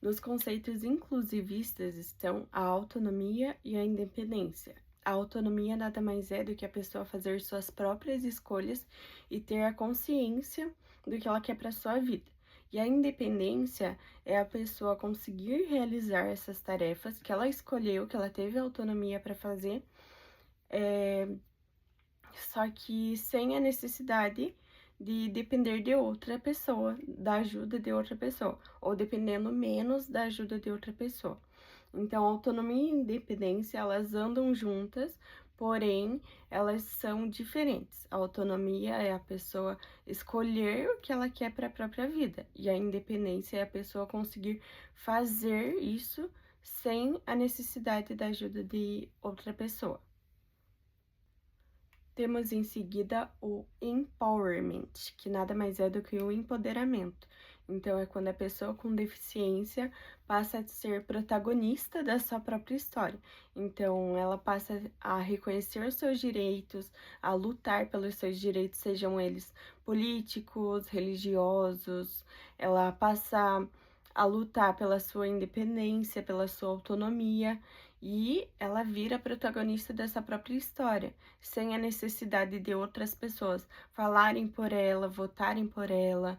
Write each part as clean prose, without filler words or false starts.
Nos conceitos inclusivistas estão a autonomia e a independência. A autonomia nada mais é do que a pessoa fazer suas próprias escolhas e ter a consciência do que ela quer para sua vida. E a independência é a pessoa conseguir realizar essas tarefas que ela escolheu, que ela teve autonomia para fazer, eh, só que sem a necessidade de depender de outra pessoa, da ajuda de outra pessoa, ou dependendo menos da ajuda de outra pessoa. Então, autonomia e independência, elas andam juntas, porém, elas são diferentes. A autonomia é a pessoa escolher o que ela quer para a própria vida, e a independência é a pessoa conseguir fazer isso sem a necessidade da ajuda de outra pessoa. Temos em seguida o empowerment, que nada mais é do que o empoderamento. Então, é quando a pessoa com deficiência passa a ser protagonista da sua própria história. Então, ela passa a reconhecer os seus direitos, a lutar pelos seus direitos, sejam eles políticos, religiosos. Ela passa a lutar pela sua independência, pela sua autonomia, e ela vira protagonista dessa própria história, sem a necessidade de outras pessoas falarem por ela, votarem por ela,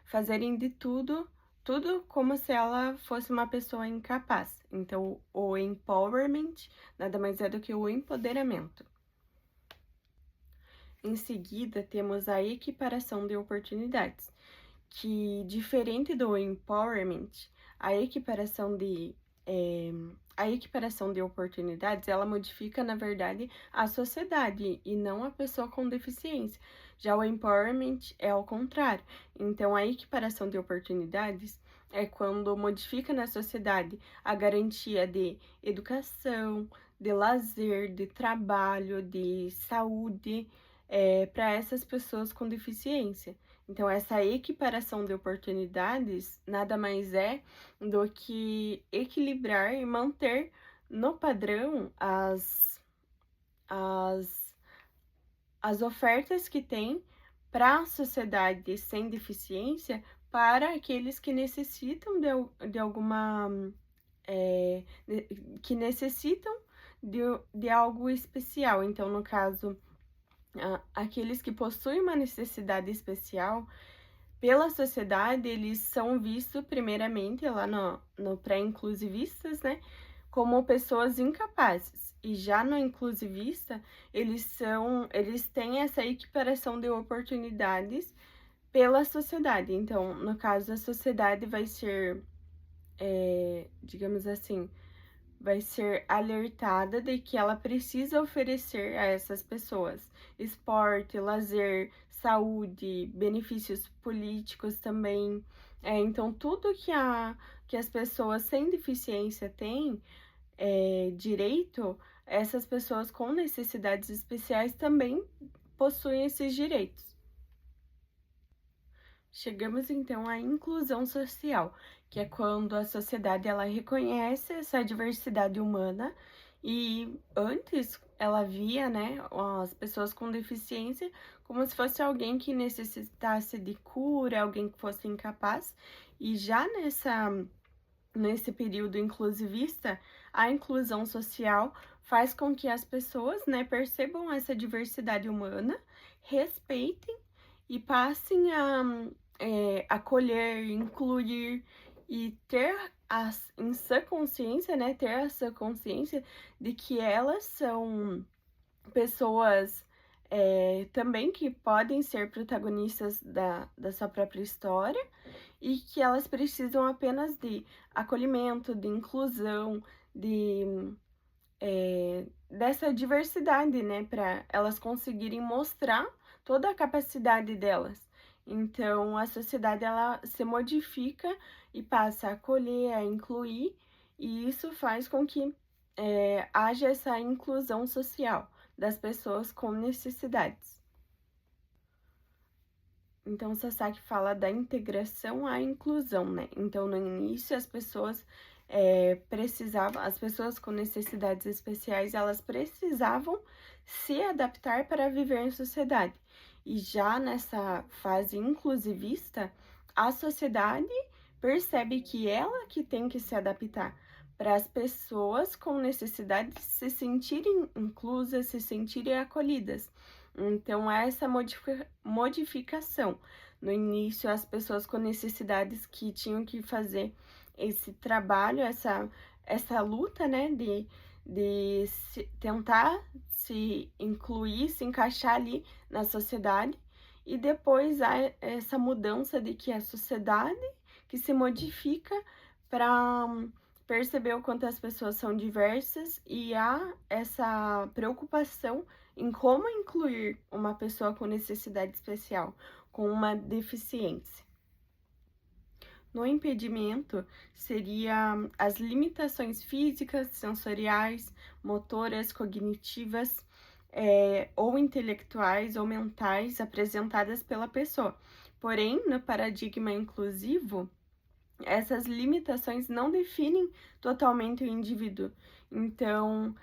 fazerem de tudo, tudo como se ela fosse uma pessoa incapaz. Então, o empowerment nada mais é do que o empoderamento. Em seguida, temos a equiparação de oportunidades, que, diferente do empowerment, a equiparação de eh, a equiparação de oportunidades, ela modifica, na verdade, a sociedade e não a pessoa com deficiência. Já o empowerment é ao contrário. Então, a equiparação de oportunidades é quando modifica na sociedade a garantia de educação, de lazer, de trabalho, de saúde, para essas pessoas com deficiência. Então, essa equiparação de oportunidades nada mais é do que equilibrar e manter no padrão as, as ofertas que tem para a sociedade sem deficiência para aqueles que necessitam de alguma. Que necessitam de algo especial. Então, no caso, aqueles que possuem uma necessidade especial pela sociedade, eles são vistos primeiramente lá no pré-inclusivistas, né, como pessoas incapazes. E já no inclusivista, eles têm essa equiparação de oportunidades pela sociedade. Então, no caso, a sociedade vai ser, digamos assim, vai ser alertada de que ela precisa oferecer a essas pessoas esporte, lazer, saúde, benefícios políticos também. Então, tudo que as pessoas sem deficiência têm direito, essas pessoas com necessidades especiais também possuem esses direitos. Chegamos então à inclusão social, que é quando a sociedade ela reconhece essa diversidade humana e antes ela via, né, as pessoas com deficiência como se fosse alguém que necessitasse de cura, alguém que fosse incapaz. E já nesse período inclusivista, a inclusão social faz com que as pessoas, né, percebam essa diversidade humana, respeitem e passem a acolher, incluir e ter em sua consciência, né, ter essa consciência de que elas são pessoas também que podem ser protagonistas da sua própria história e que elas precisam apenas de acolhimento, de inclusão, dessa diversidade, né, para elas conseguirem mostrar toda a capacidade delas. Então, a sociedade ela se modifica e passa a acolher, a incluir, e isso faz com que haja essa inclusão social das pessoas com necessidades. Então, o Sasaki fala da integração à inclusão, né? Então, no início, as pessoas precisavam, as pessoas com necessidades especiais, elas precisavam se adaptar para viver em sociedade. E já nessa fase inclusivista, a sociedade percebe que ela que tem que se adaptar para as pessoas com necessidades se sentirem inclusas, se sentirem acolhidas. Então, há essa modificação. No início, as pessoas com necessidades que tinham que fazer esse trabalho, essa luta, né, de tentar se incluir, se encaixar ali na sociedade, e depois há essa mudança de que a sociedade que se modifica para perceber o quanto as pessoas são diversas, e há essa preocupação em como incluir uma pessoa com necessidade especial, com uma deficiência. No impedimento, seria as limitações físicas, sensoriais, motoras, cognitivas, ou intelectuais ou mentais apresentadas pela pessoa. Porém, no paradigma inclusivo, essas limitações não definem totalmente o indivíduo. Então,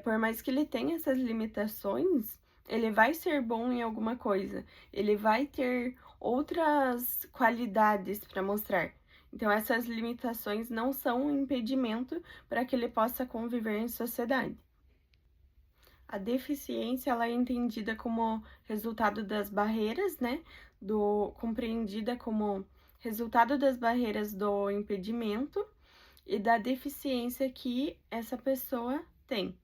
por mais que ele tenha essas limitações, ele vai ser bom em alguma coisa, ele vai ter outras qualidades para mostrar. Então, essas limitações não são um impedimento para que ele possa conviver em sociedade. A deficiência, ela é entendida como resultado das barreiras, né, compreendida como resultado das barreiras do impedimento e da deficiência que essa pessoa tem.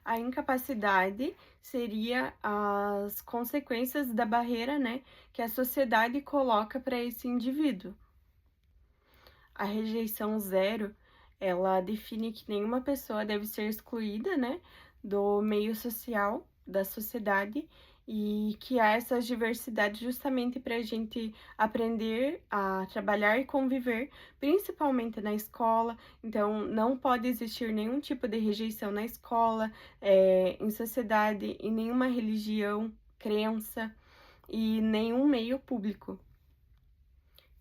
A incapacidade seria as consequências da barreira, né, que a sociedade coloca para esse indivíduo. A rejeição zero, ela define que nenhuma pessoa deve ser excluída, né, do meio social, da sociedade, e que há essas diversidades justamente para a gente aprender a trabalhar e conviver, principalmente na escola. Então, não pode existir nenhum tipo de rejeição na escola, em sociedade, em nenhuma religião, crença e nenhum meio público.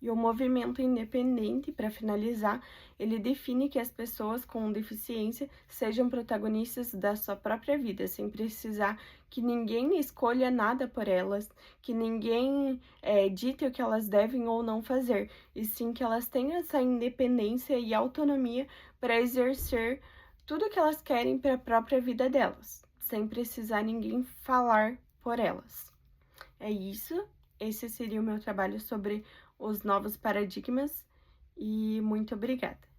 E o movimento independente, para finalizar, ele define que as pessoas com deficiência sejam protagonistas da sua própria vida, sem precisar que ninguém escolha nada por elas, que ninguém dite o que elas devem ou não fazer, e sim que elas tenham essa independência e autonomia para exercer tudo o que elas querem para a própria vida delas, sem precisar ninguém falar por elas. É isso. Esse seria o meu trabalho sobre os novos paradigmas e muito obrigada.